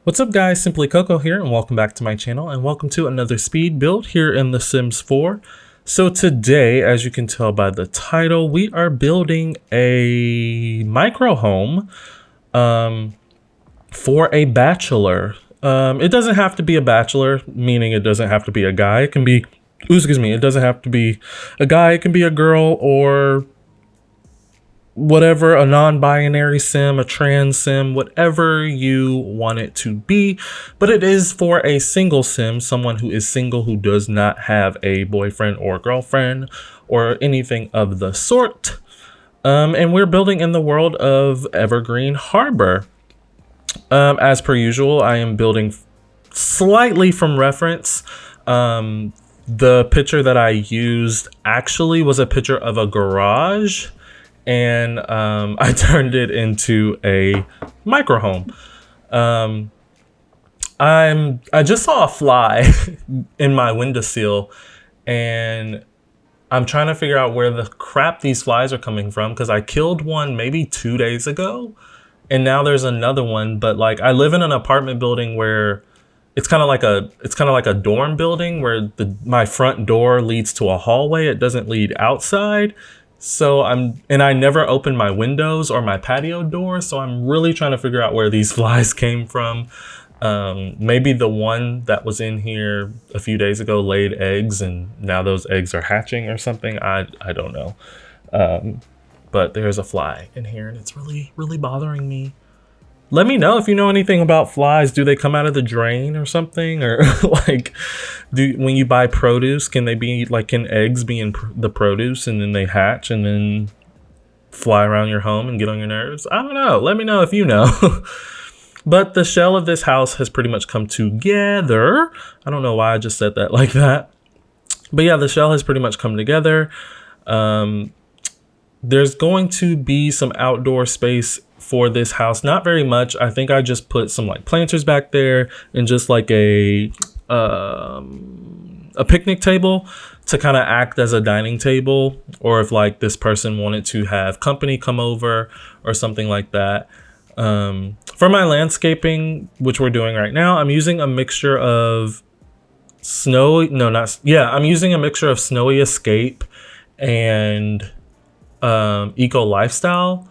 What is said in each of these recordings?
What's up guys, Simply Coco here and welcome back to my channel and welcome to another speed build here in The Sims 4. So today, as you can tell by the title, we are building a micro home for a bachelor. It doesn't have to be a bachelor, meaning it doesn't have to be a guy. It can be, it doesn't have to be a guy, it can be a girl or whatever, a non-binary sim, a trans sim, whatever you want it to be. But it is for a single sim, someone who is single, who does not have a boyfriend or girlfriend or anything of the sort. And we're building in the world of Evergreen Harbor. As per usual, I am building slightly from reference. The picture that I used actually was a picture of a garage, and I turned it into a micro home. I just saw a fly in my windowsill, and I'm trying to figure out where the crap these flies are coming from, because I killed one maybe 2 days ago, and now there's another one. But like, I live in an apartment building where it's kind of like a dorm building where my front door leads to a hallway. It doesn't lead outside. So I never opened my windows or my patio door, so I'm really trying to figure out where these flies came from. Maybe the one that was in here a few days ago laid eggs, and now those eggs are hatching or something. I don't know. But there's a fly in here, and it's really bothering me. Let me know if you know anything about flies. Do they come out of the drain or something? Or like, when you buy produce, can they be like, can eggs be in the produce and then they hatch and then fly around your home and get on your nerves? I don't know. Let me know if you know. But the shell of this house has pretty much come together. I don't know why I just said that like that. But yeah, the shell has pretty much come together. There's going to be some outdoor space for this house. Not very much. I think I just put some like planters back there and just like a picnic table to kind of act as a dining table, or if like this person wanted to have company come over or something like that. For my landscaping, which we're doing right now, I'm using a mixture of I'm using a mixture of Snowy Escape and eco lifestyle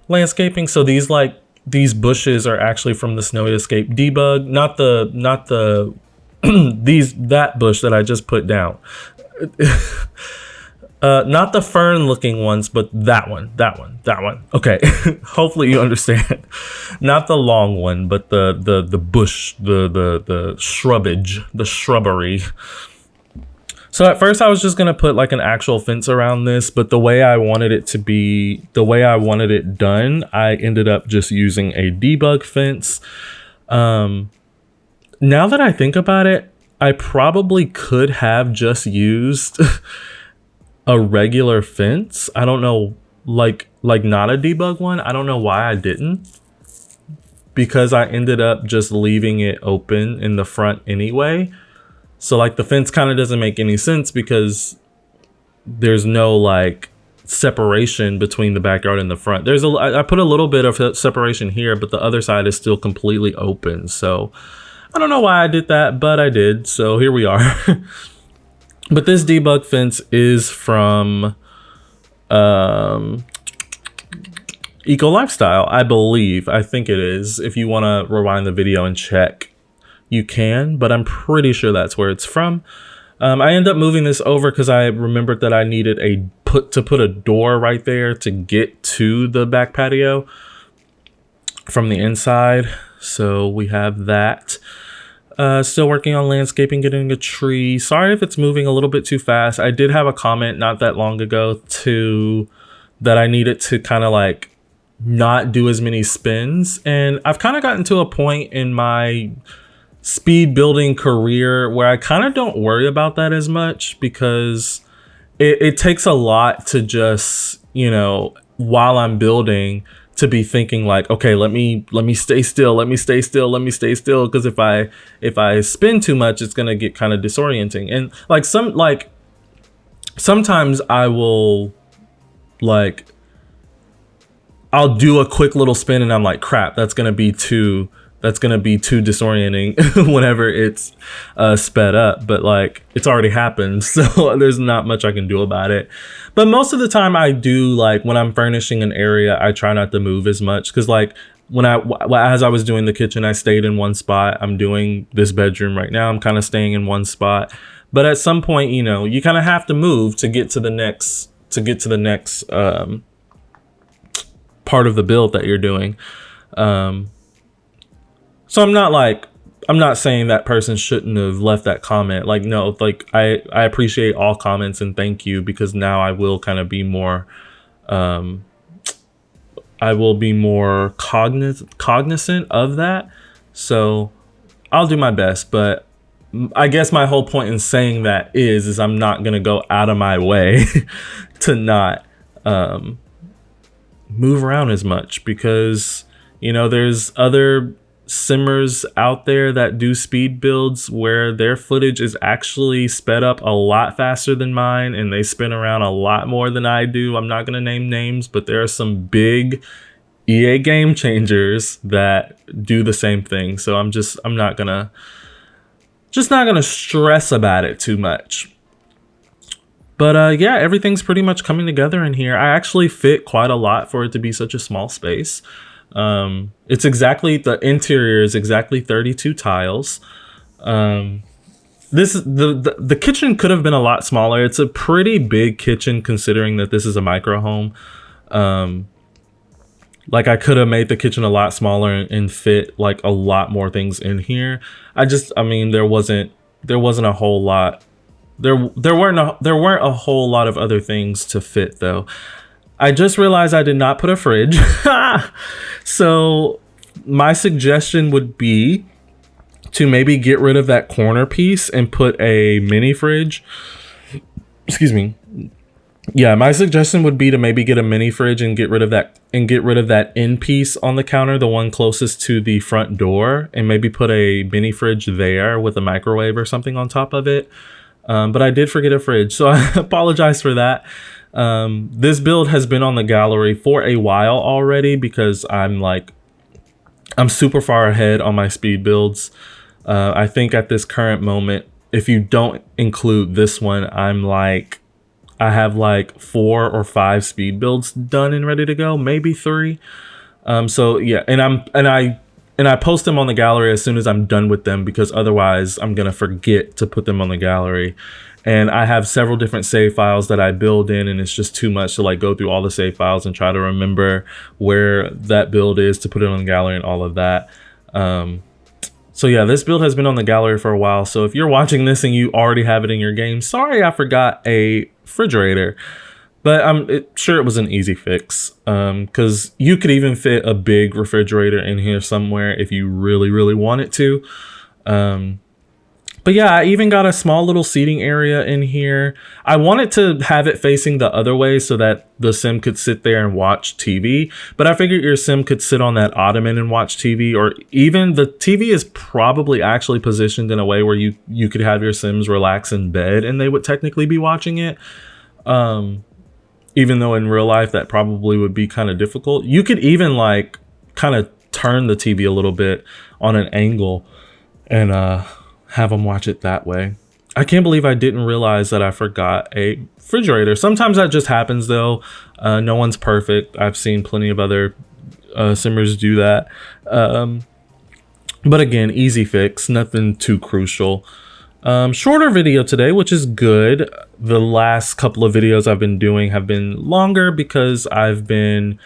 landscaping. So these bushes are actually from the Snowy Escape debug, not the that bush that I just put down. Not the fern looking ones, but that one. Okay. Hopefully you understand. Not the long one, but the bush, the shrubbery. So at first I was just going to put like an actual fence around this, but the way I wanted it done, I ended up just using a debug fence. Now that I think about it, I probably could have just used a regular fence. I don't know, like not a debug one. I don't know why I didn't, because I ended up just leaving it open in the front anyway. So like the fence kind of doesn't make any sense because there's no like separation between the backyard and the front. I put a little bit of separation here, but the other side is still completely open. So I don't know why I did that, but I did. So here we are. But this debug fence is from Eco Lifestyle, I believe. I think it is. If you want to rewind the video and check, you can, but I'm pretty sure that's where it's from. I ended up moving this over because I remembered that I needed to put a door right there to get to the back patio from the inside. So we have that. Still working on landscaping, getting a tree. Sorry if it's moving a little bit too fast. I did have a comment not that long ago that I needed to kind of like not do as many spins, and I've kind of gotten to a point in my speed building career where I kind of don't worry about that as much, because it takes a lot to just, while I'm building, to be thinking like, okay, let me stay still, because if I spin too much, it's gonna get kind of disorienting. And like sometimes I will I'll do a quick little spin and I'm like, crap, that's gonna be too disorienting whenever it's sped up. But like, it's already happened, so there's not much I can do about it. But most of the time I do, like when I'm furnishing an area, I try not to move as much, because like as I was doing the kitchen, I stayed in one spot. I'm doing this bedroom right now, I'm kind of staying in one spot. But at some point, you know, you kind of have to move to get to the next part of the build that you're doing. So I'm not saying that person shouldn't have left that comment. Like, no, like I appreciate all comments and thank you, because now I will kind of be more cognizant of that. So I'll do my best. But I guess my whole point in saying that is I'm not gonna go out of my way to not move around as much, because, you know, there's other simmers out there that do speed builds where their footage is actually sped up a lot faster than mine, and they spin around a lot more than I do. I'm not gonna name names, but there are some big EA game changers that do the same thing. So I'm not gonna stress about it too much. But yeah, everything's pretty much coming together in here. I actually fit quite a lot for it to be such a small space. The interior is exactly 32 tiles. The kitchen could have been a lot smaller. It's a pretty big kitchen considering that this is a micro home. Like, I could have made the kitchen a lot smaller and fit like a lot more things in here. I mean, there weren't a whole lot. There weren't a whole lot of other things to fit though. I just realized I did not put a fridge. So my suggestion would be to maybe get rid of that corner piece and put a mini fridge. Excuse me. Yeah, my suggestion would be to maybe get a mini fridge and get rid of that end piece on the counter, the one closest to the front door, and maybe put a mini fridge there with a microwave or something on top of it. But I did forget a fridge, so I apologize for that. This build has been on the gallery for a while already, because I'm super far ahead on my speed builds. I think at this current moment, if you don't include this one, I have like 4 or 5 speed builds done and ready to go, maybe 3. So yeah, and I post them on the gallery as soon as I'm done with them, because otherwise I'm gonna forget to put them on the gallery. And I have several different save files that I build in, and it's just too much to like go through all the save files and try to remember where that build is to put it on the gallery and all of that. So yeah, this build has been on the gallery for a while. So if you're watching this and you already have it in your game, sorry I forgot a refrigerator. But I'm sure it was an easy fix, because you could even fit a big refrigerator in here somewhere if you really, really wanted to. But yeah, I even got a small little seating area in here. I wanted to have it facing the other way so that the sim could sit there and watch TV. But I figured your sim could sit on that ottoman and watch TV, or even the TV is probably actually positioned in a way where you could have your sims relax in bed and they would technically be watching it. Even though in real life that probably would be kind of difficult. You could even like kind of turn the TV a little bit on an angle and have them watch it that way. I can't believe I didn't realize that I forgot a refrigerator. Sometimes that just happens though. No one's perfect. I've seen plenty of other simmers do that. But again, easy fix, nothing too crucial. Shorter video today, which is good. The last couple of videos I've been doing have been longer because I've been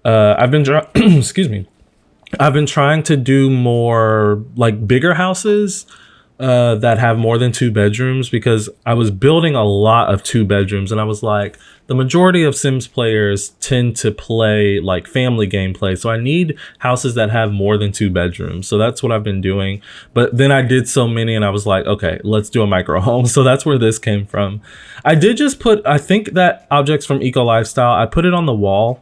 excuse me. I've been trying to do more like bigger houses that have more than 2 bedrooms, because I was building a lot of 2 bedrooms and I was like, the majority of Sims players tend to play like family gameplay. So I need houses that have more than 2 bedrooms. So that's what I've been doing. But then I did so many and I was like, okay, let's do a micro home. So that's where this came from. I did just put, I think that objects from Eco Lifestyle, I put it on the wall.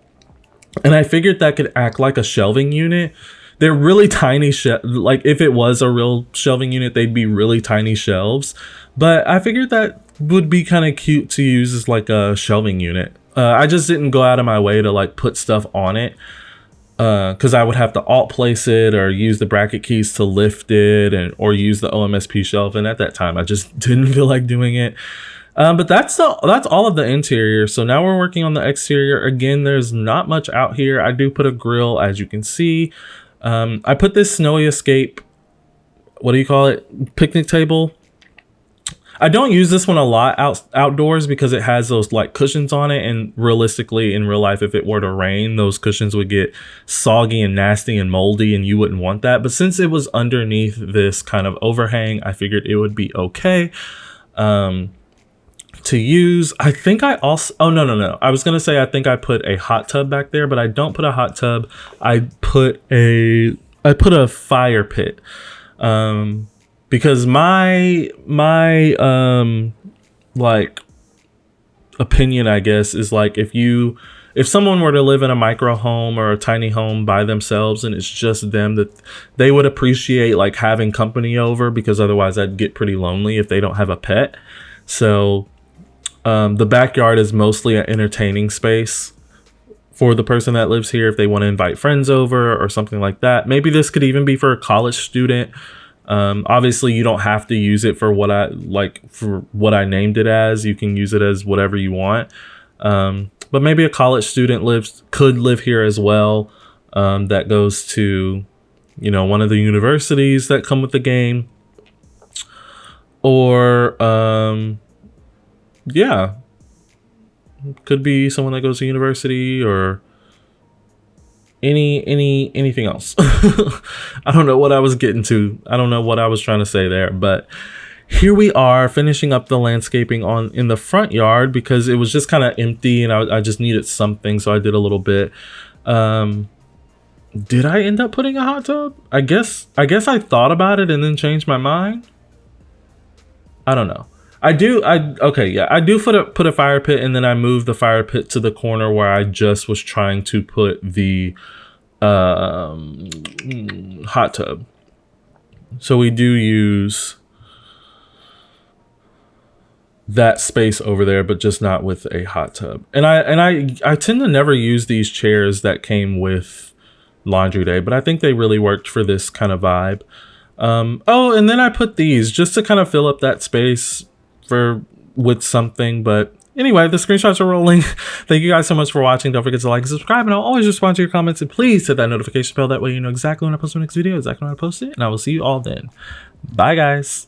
And I figured that could act like a shelving unit. They're really tiny, like if it was a real shelving unit, they'd be really tiny shelves. But I figured that would be kind of cute to use as like a shelving unit. I just didn't go out of my way to like put stuff on it, because I would have to alt place it or use the bracket keys to lift it, or use the OMSP shelf. And at that time, I just didn't feel like doing it. But that's all of the interior. So now we're working on the exterior. Again, there's not much out here. I do put a grill, as you can see. I put this snowy escape, what do you call it, picnic table. I don't use this one a lot outdoors because it has those like cushions on it, and realistically in real life, if it were to rain, those cushions would get soggy and nasty and moldy, and you wouldn't want that. But since it was underneath this kind of overhang, I figured it would be okay to use. I think I also, oh no, I was gonna say I think I put a hot tub back there, but I don't put a hot tub. I put a fire pit. Because my like opinion, I guess, is like if someone were to live in a micro home or a tiny home by themselves and it's just them, that they would appreciate like having company over, because otherwise I'd get pretty lonely if they don't have a pet. So the backyard is mostly an entertaining space for the person that lives here if they want to invite friends over or something like that. Maybe this could even be for a college student. Obviously you don't have to use it for what I named it as. You can use it as whatever you want. But maybe a college student could live here as well. That goes to, one of the universities that come with the game, or, yeah, could be someone that goes to university, or anything else. I don't know what I was getting to. I don't know what I was trying to say there, but here we are finishing up the landscaping in the front yard because it was just kind of empty and I just needed something, so I did a little bit. Did I end up putting a hot tub? I guess I thought about it and then changed my mind. I don't know. I do put a fire pit, and then I moved the fire pit to the corner where I just was trying to put the hot tub. So we do use that space over there, but just not with a hot tub. And I tend to never use these chairs that came with laundry day, but I think they really worked for this kind of vibe. Oh, and then I put these just to kind of fill up that space with something. But anyway, the screenshots are rolling. Thank you guys so much for watching. Don't forget to like and subscribe, and I'll always respond to your comments. And please hit that notification bell. That way you know exactly when I post my next video, exactly when I post it. And I will see you all then. Bye, guys.